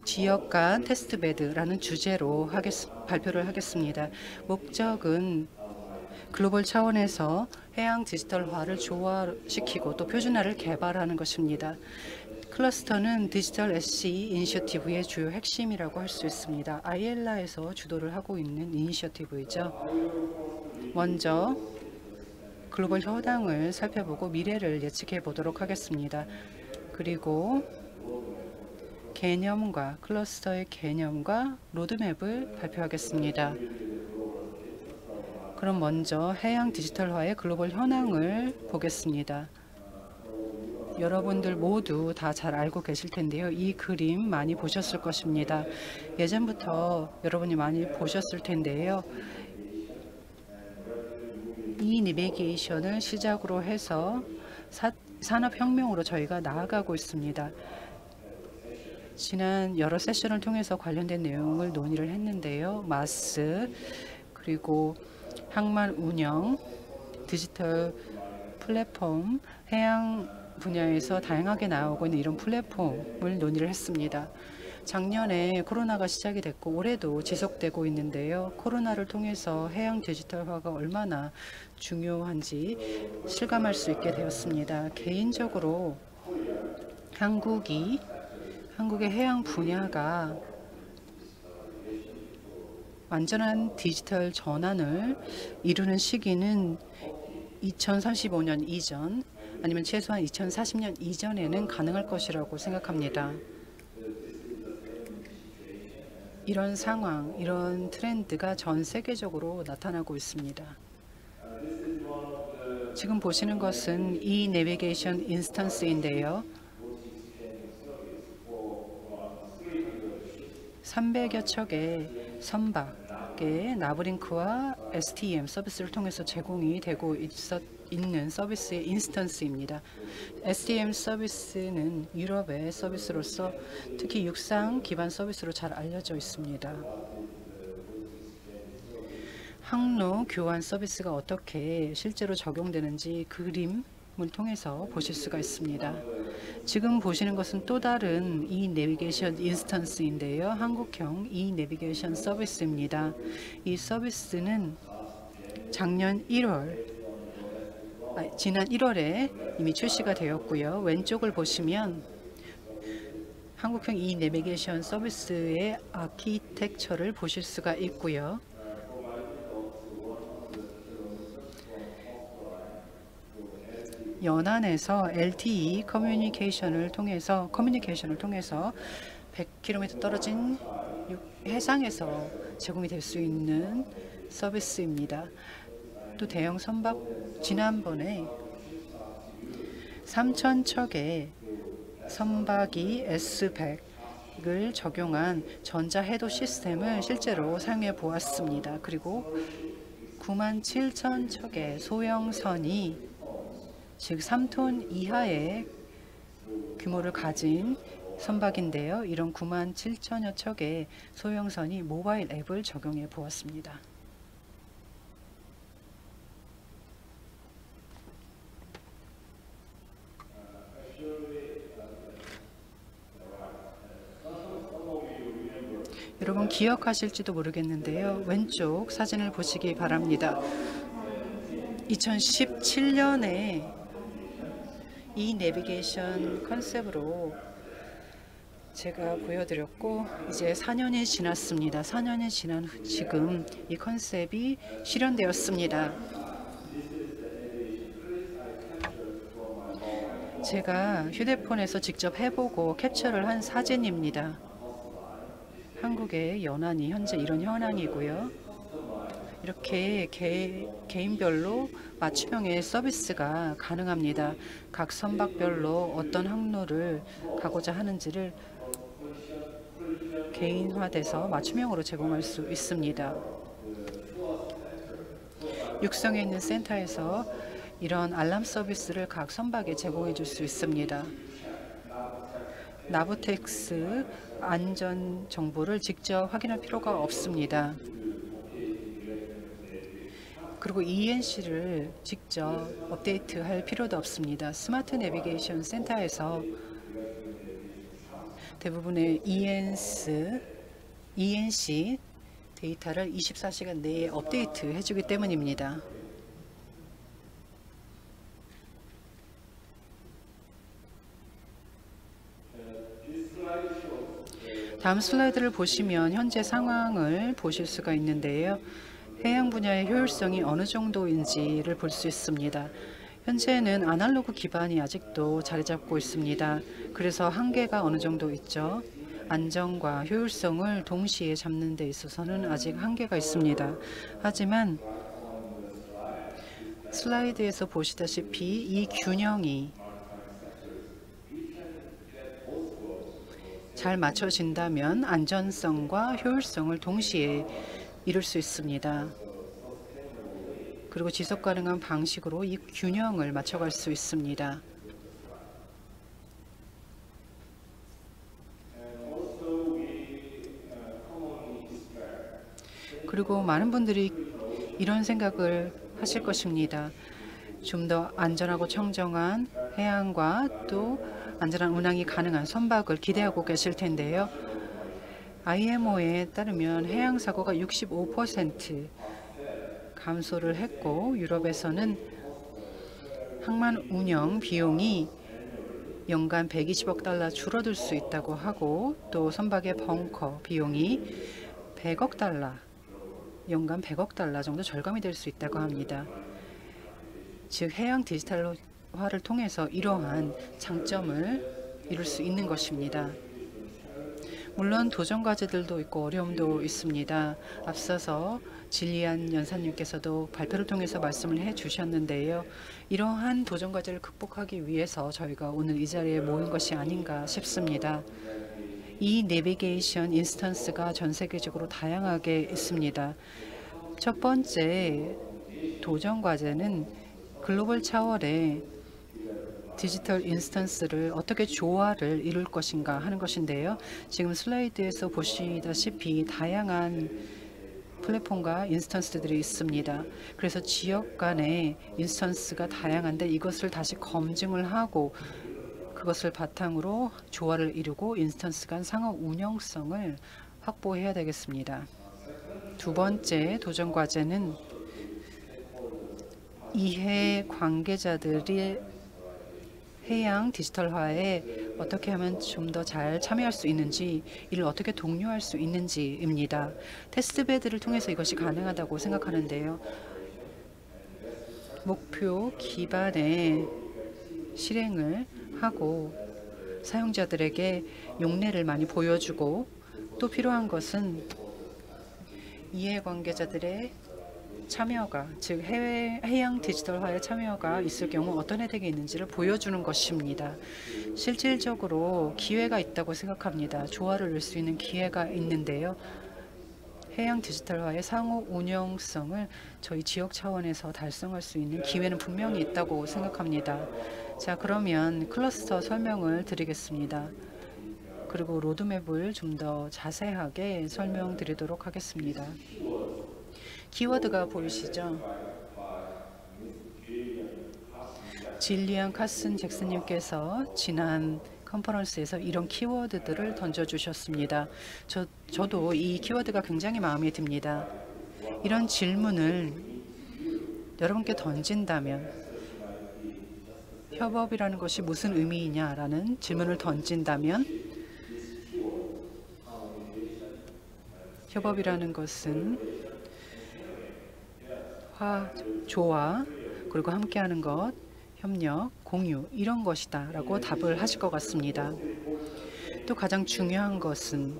지역 간 테스트베드라는 주제로 발표를 하겠습니다. 목적은 글로벌 차원에서 해양 디지털화를 조화시키고 또 표준화를 개발하는 것입니다. 클러스터는 디지털 SC 이니셔티브의 주요 핵심이라고 할 수 있습니다. ILA에서 주도를 하고 있는 이니셔티브이죠. 먼저 글로벌 현황을 살펴보고 미래를 예측해 보도록 하겠습니다. 그리고 개념과 클러스터의 개념과 로드맵을 발표하겠습니다. 그럼 먼저 해양 디지털화의 글로벌 현황을 보겠습니다. 여러분들 모두 다 잘 알고 계실 텐데요. 이 그림 많이 보셨을 것입니다. 예전부터 여러분이 많이 보셨을 텐데요. 이 내비게이션을 시작으로 해서 산업혁명으로 저희가 나아가고 있습니다. 지난 여러 세션을 통해서 관련된 내용을 논의를 했는데요. 마스, 그리고 항만 운영, 디지털 플랫폼, 해양 분야에서 다양하게 나오고 있는 이런 플랫폼을 논의를 했습니다. 작년에 코로나가 시작이 됐고 올해도 지속되고 있는데요. 코로나를 통해서 해양 디지털화가 얼마나 중요한지 실감할 수 있게 되었습니다. 개인적으로 한국의 해양 분야가 완전한 디지털 전환을 이루는 시기는 2035년 이전 아니면 최소한 2040년 이전에는 가능할 것이라고 생각합니다. 이런 상황, 이런 트렌드가 전 세계적으로 나타나고 있습니다. 지금 보시는 것은 이 내비게이션 인스턴스인데요. 300여 척의 선박의 나브링크와 STM 서비스를 통해서 제공이 되고 있는 서비스의 인스턴스입니다. STM 서비스는 유럽의 서비스로서 특히 육상 기반 서비스로 잘 알려져 있습니다. 항로 교환 서비스가 어떻게 실제로 적용되는지 그림을 통해서 보실 수가 있습니다. 지금 보시는 것은 또 다른 이 내비게이션 인스턴스인데요. 한국형 이 내비게이션 서비스입니다. 이 서비스는 지난 1월에 이미 출시가 되었고요. 왼쪽을 보시면 한국형 이 내비게이션 서비스의 아키텍처를 보실 수가 있고요. 연안에서 LTE 커뮤니케이션을 통해서 100km 떨어진 해상에서 제공이 될 수 있는 서비스입니다. 또 대형 선박, 지난번에 3,000척의 선박이 S100을 적용한 전자해도 시스템을 실제로 사용해 보았습니다. 그리고 97,000척의 소형선이 즉 3톤 이하의 규모를 가진 선박인데요. 이런 97,000여 척의 소형선이 모바일 앱을 적용해 보았습니다. 여러분 기억하실지도 모르겠는데요. 왼쪽 사진을 보시기 바랍니다. 2017년에 이 내비게이션 컨셉으로 제가 보여드렸고 이제 4년이 지났습니다. 4년이 지난 지금 이 컨셉이 실현되었습니다. 제가 휴대폰에서 직접 해보고 캡처를 한 사진입니다. 한국의 연안이 현재 이런 현황이고요. 이렇게 개인별로 맞춤형의 서비스가 가능합니다. 각 선박별로 어떤 항로를 가고자 하는지를 개인화돼서 맞춤형으로 제공할 수 있습니다. 육성에 있는 센터에서 이런 알람 서비스를 각 선박에 제공해 줄 수 있습니다. 나부텍스 안전 정보를 직접 확인할 필요가 없습니다. 그리고 ENC를 직접 업데이트할 필요도 없습니다. 스마트 내비게이션 센터에서 대부분의 ENC 데이터를 24시간 내에 업데이트 해주기 때문입니다. 다음 슬라이드를 보시면 현재 상황을 보실 수가 있는데요. 해양 분야의 효율성이 어느 정도인지를 볼 수 있습니다. 현재는 아날로그 기반이 아직도 자리 잡고 있습니다. 그래서 한계가 어느 정도 있죠. 안정과 효율성을 동시에 잡는 데 있어서는 아직 한계가 있습니다. 하지만 슬라이드에서 보시다시피 이 균형이 잘 맞춰진다면 안전성과 효율성을 동시에 이룰 수 있습니다. 그리고 지속 가능한 방식으로 이 균형을 맞춰갈 수 있습니다. 그리고 많은 분들이 이런 생각을 하실 것입니다. 좀 더 안전하고 청정한 해양과 또 안전한 운항이 가능한 선박을 기대하고 계실 텐데요. IMO에 따르면 해양 사고가 65% 감소를 했고 유럽에서는 항만 운영 비용이 연간 120억 달러 줄어들 수 있다고 하고 또 선박의 벙커 비용이 100억 달러, 연간 100억 달러 정도 절감이 될 수 있다고 합니다. 즉 해양 디지털화를 통해서 이러한 장점을 이룰 수 있는 것입니다. 물론 도전 과제들도 있고 어려움도 있습니다. 앞서서 진리안 연사님께서도 발표를 통해서 말씀을 해주셨는데요. 이러한 도전 과제를 극복하기 위해서 저희가 오늘 이 자리에 모인 것이 아닌가 싶습니다. 이 내비게이션 인스턴스가 전 세계적으로 다양하게 있습니다. 첫 번째 도전 과제는 글로벌 차원의 디지털 인스턴스를 어떻게 조화를 이룰 것인가 하는 것인데요. 지금 슬라이드에서 보시다시피 다양한 플랫폼과 인스턴스들이 있습니다. 그래서 지역 간의 인스턴스가 다양한데 이것을 다시 검증을 하고 그것을 바탕으로 조화를 이루고 인스턴스 간 상호 운영성을 확보해야 되겠습니다. 두 번째 도전 과제는 이해 관계자들이 해양 디지털화에 어떻게 하면 좀 더 잘 참여할 수 있는지, 이를 어떻게 독려할 수 있는지입니다. 테스트베드를 통해서 이것이 가능하다고 생각하는데요. 목표 기반의 실행을 하고 사용자들에게 용례를 많이 보여주고 또 필요한 것은 이해관계자들의 참여가, 즉 해양 디지털화의 참여가 있을 경우 어떤 혜택이 있는지를 보여주는 것입니다. 실질적으로 기회가 있다고 생각합니다. 조화를 이룰 수 있는 기회가 있는데요. 해양 디지털화의 상호 운영성을 저희 지역 차원에서 달성할 수 있는 기회는 분명히 있다고 생각합니다. 자, 그러면 클러스터 설명을 드리겠습니다. 그리고 로드맵을 좀 더 자세하게 설명드리도록 하겠습니다. 키워드가 보이시죠? 질리안 카슨 잭슨님께서 지난 컨퍼런스에서 이런 키워드들을 던져주셨습니다. 저도 이 키워드가 굉장히 마음에 듭니다. 이런 질문을 여러분께 던진다면 협업이라는 것이 무슨 의미이냐라는 질문을 던진다면 협업이라는 것은 조화, 그리고 함께하는 것, 협력, 공유 이런 것이다 라고 답을 하실 것 같습니다. 또 가장 중요한 것은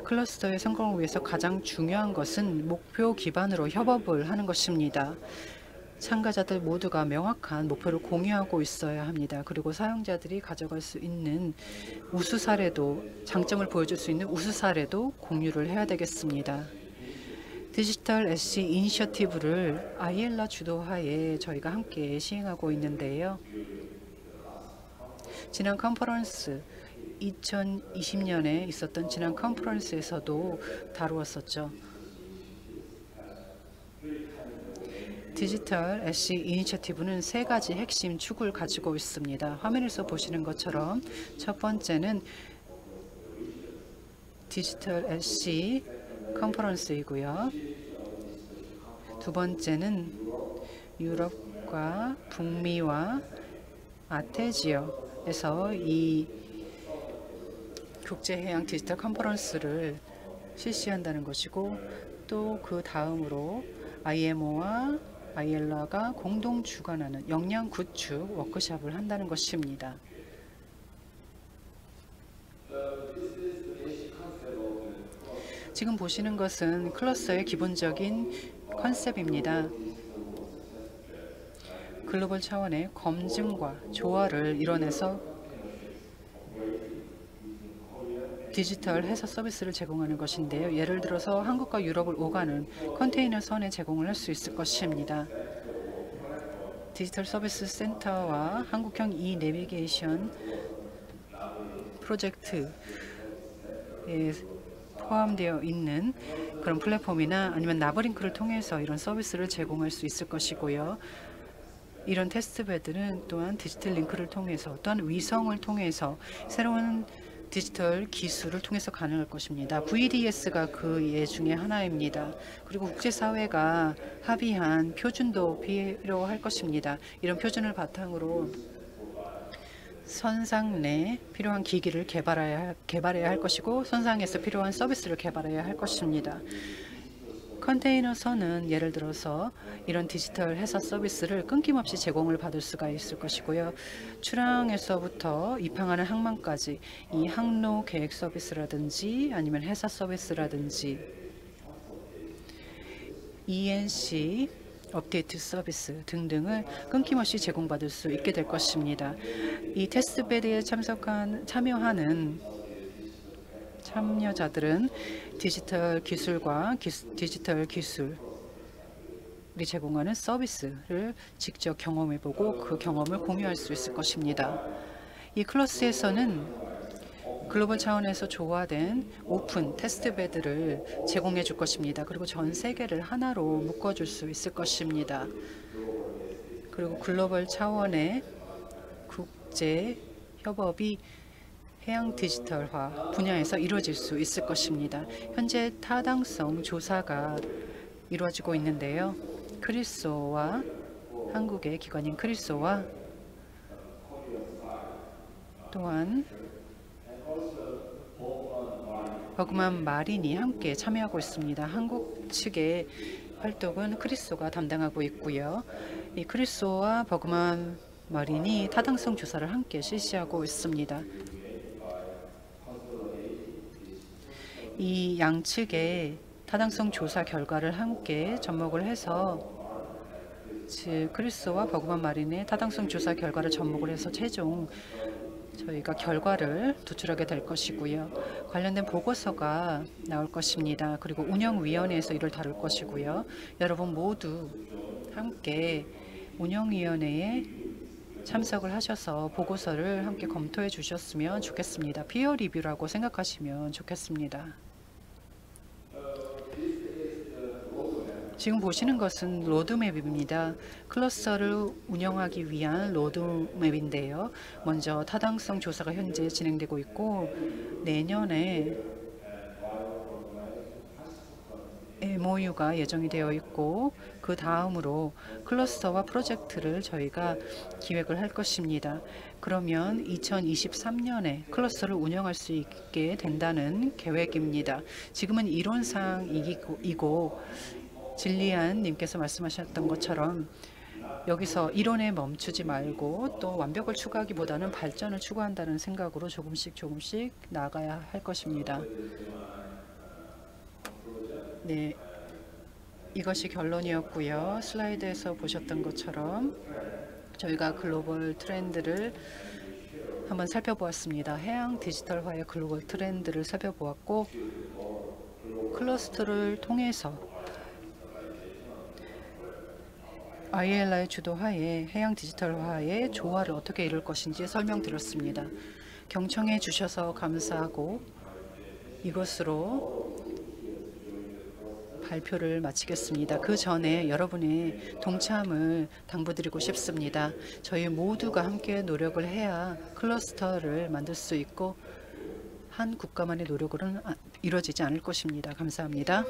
클러스터의 성공을 위해서 가장 중요한 것은 목표 기반으로 협업을 하는 것입니다. 참가자들 모두가 명확한 목표를 공유하고 있어야 합니다. 그리고 사용자들이 가져갈 수 있는 우수 사례도, 장점을 보여줄 수 있는 우수 사례도 공유를 해야 되겠습니다. 디지털 SC 이니셔티브를 아이엘라 주도하에 저희가 함께 시행하고 있는데요. 지난 컨퍼런스 2020년에 있었던 지난 컨퍼런스에서도 다루었었죠. 디지털 SC 이니셔티브는 세 가지 핵심 축을 가지고 있습니다. 화면에서 보시는 것처럼 첫 번째는 디지털 SC 컨퍼런스이고요. 두 번째는 유럽과 북미와 아태지역에서 이 국제해양 디지털 컨퍼런스를 실시한다는 것이고, 또 그 다음으로 IMO와 ILO가 공동 주관하는 역량 구축 워크숍을 한다는 것입니다. 지금 보시는 것은 클러스터의 기본적인 컨셉입니다. 글로벌 차원의 검증과 조화를 이뤄내서 디지털 해서 서비스를 제공하는 것인데요. 예를 들어서 한국과 유럽을 오가는 컨테이너 선에 제공을 할 수 있을 것입니다. 디지털 서비스 센터와 한국형 이 내비게이션 프로젝트에 포함되어 있는 그런 플랫폼이나 아니면 나버링크를 통해서 이런 서비스를 제공할 수 있을 것이고요. 이런 테스트베드는 또한 디지털 링크를 통해서, 또한 위성을 통해서 새로운 디지털 기술을 통해서 가능할 것입니다. VDS가 그 예 중에 하나입니다. 그리고 국제사회가 합의한 표준도 필요할 것입니다. 이런 표준을 바탕으로 선상 내 필요한 기기를 개발해야 할 것이고, 선상에서 필요한 서비스를 개발해야 할 것입니다. 컨테이너 선은 예를 들어서 이런 디지털 해서 서비스를 끊김없이 제공을 받을 수가 있을 것이고요. 출항에서부터 입항하는 항만까지 이 항로 계획 서비스라든지 아니면 해서 서비스라든지 ENC 업데이트 서비스 등등을 끊김없이 제공받을 수 있게 될 것입니다. 이 테스트베드에 참여하는 참여자들은 디지털 기술과 디지털 기술이 제공하는 서비스를 직접 경험해보고 그 경험을 공유할 수 있을 것입니다. 이 클래스에서는 글로벌 차원에서 조화된 오픈 테스트베드를 제공해 줄 것입니다. 그리고 전 세계를 하나로 묶어줄 수 있을 것입니다. 그리고 글로벌 차원의 국제 협업이 해양 디지털화 분야에서 이루어질 수 있을 것입니다. 현재 타당성 조사가 이루어지고 있는데요. 크리소와 한국의 기관인 크리소와 또한 버그만 마린이 함께 참여하고 있습니다. 한국 측의 활동은 크리소가 담당하고 있고요. 이 크리소와 버그만 마린이 타당성 조사를 함께 실시하고 있습니다. 이 양측의 타당성 조사 결과를 함께 접목을 해서, 즉 크리스와 버그만 마린의 타당성 조사 결과를 접목을 해서 최종 저희가 결과를 도출하게 될 것이고요. 관련된 보고서가 나올 것입니다. 그리고 운영위원회에서 이를 다룰 것이고요. 여러분 모두 함께 운영위원회에 참석을 하셔서 보고서를 함께 검토해 주셨으면 좋겠습니다. 피어 리뷰라고 생각하시면 좋겠습니다. 지금 보시는 것은 로드맵입니다. 클러스터를 운영하기 위한 로드맵인데요. 먼저 타당성 조사가 현재 진행되고 있고, 내년에 MOU가 예정이 되어 있고, 그 다음으로 클러스터와 프로젝트를 저희가 기획을 할 것입니다. 그러면 2023년에 클러스터를 운영할 수 있게 된다는 계획입니다. 지금은 이론상이고 진리안 님께서 말씀하셨던 것처럼 여기서 이론에 멈추지 말고 또 완벽을 추구하기보다는 발전을 추구한다는 생각으로 조금씩 나아가야 할 것입니다. 네, 이것이 결론이었고요. 슬라이드에서 보셨던 것처럼 저희가 글로벌 트렌드를 한번 살펴보았습니다. 해양 디지털화의 글로벌 트렌드를 살펴보았고, 클러스터를 통해서 ILO의 주도하에 해양 디지털화의 조화를 어떻게 이룰 것인지 설명드렸습니다. 경청해 주셔서 감사하고 이것으로 발표를 마치겠습니다. 그 전에 여러분의 동참을 당부드리고 싶습니다. 저희 모두가 함께 노력을 해야 클러스터를 만들 수 있고 한 국가만의 노력으로는 이루어지지 않을 것입니다. 감사합니다.